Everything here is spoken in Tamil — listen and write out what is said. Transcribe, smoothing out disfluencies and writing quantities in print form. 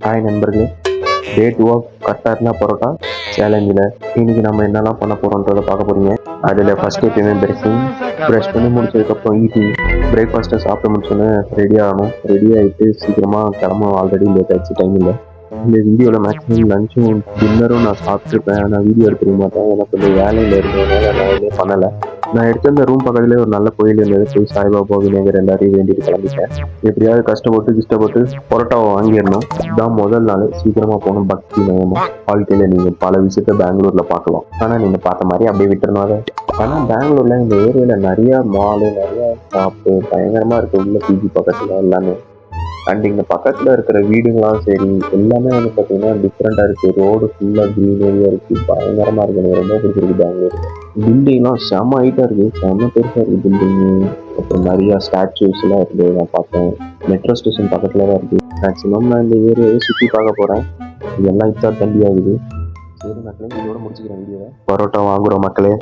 ஹாய் நண்பர்களே, டே 2 ஆஃப் கட்டார்னா பரோட்டா சேலஞ்சில் இன்னைக்கு நம்ம என்னெல்லாம் பண்ண போகிறோன்றதை பார்க்க போகிறீங்க. அதில் ஃபஸ்ட்டு எப்பயுமே ப்ரஷ் பண்ணி முடிச்சதுக்கப்புறம் ஈட்டிங் பிரேக்ஃபாஸ்ட்டை சாப்பிட்டு முடிச்சோன்னே ரெடி ஆகணும். ரெடி ஆகிட்டு சீக்கிரமாக கிளம்பணும். ஆல்ரெடி லேட் ஆகிடுச்சு, டைம் இல்லை. இந்த வீடியோவில் மேக்ஸிமம் லஞ்சும் டின்னரும் நான் சாப்பிட்ருப்பேன். ஆனால் வீடியோ எடுத்துக்க மாட்டேன். எனக்கு கொஞ்சம் வேலையில் இருந்ததுனால நான் எதுவுமே பண்ணலை. நான் எடுத்திருந்த ரூம் பக்கத்துலேயே ஒரு நல்ல கோயில் இருந்தது. போய் சாய்பாபா விநாயகர் எல்லாரையும் வேண்டிட்டு கிளம்பிட்டேன். எப்படியாவது கஷ்டப்பட்டு பரோட்டாவை வாங்கிடணும். இதுதான் முதல் நாள். சீக்கிரமாக போகணும். பக்தி நயமாக வாழ்க்கையில் நீங்கள் பல விஷயத்த பெங்களூரில் பார்க்கலாம். ஆனால் நீங்கள் பார்த்த மாதிரி அப்படியே விட்டுறணும் அதை. ஆனால் பெங்களூரில் இந்த ஏரியாவில் நிறையா மாலு, நிறையா ஷாப்பு பயங்கரமாக இருக்குது. உள்ள பிஜி பக்கத்தில் எல்லாமே. அண்ட் இங்கே பக்கத்தில் இருக்கிற வீடுங்களாம் சரி எல்லாமே வந்து பார்த்தீங்கன்னா டிஃப்ரெண்ட்டாக இருக்குது. ரோடு ஃபுல்லாக க்ரீனரியாக இருக்குது. பயங்கரமாக இருக்குது. எனக்கு ரொம்ப பிடிச்சிருக்கு பெங்களூர். பில்டிங்லாம் செம்ம ஹைட்டாக இருக்குது. செம்ம பெருசாக இருக்குது பில்டிங்கு. அப்புறம் நிறையா ஸ்டாச்சுஸ்லாம் இருக்குது. நான் பார்த்தேன். மெட்ரோ ஸ்டேஷன் பக்கத்தில் தான் இருக்குது. மேக்ஸிமம் நான் இந்த ஏரியாவை சுற்றி பார்க்க போகிறேன். இதெல்லாம் இப்போ தண்டி ஆகுது. சரி மக்களே, இதோட முடிச்சுக்கிறேன் வீடியோவை. பரோட்டா வாங்குகிறோம் மக்களே.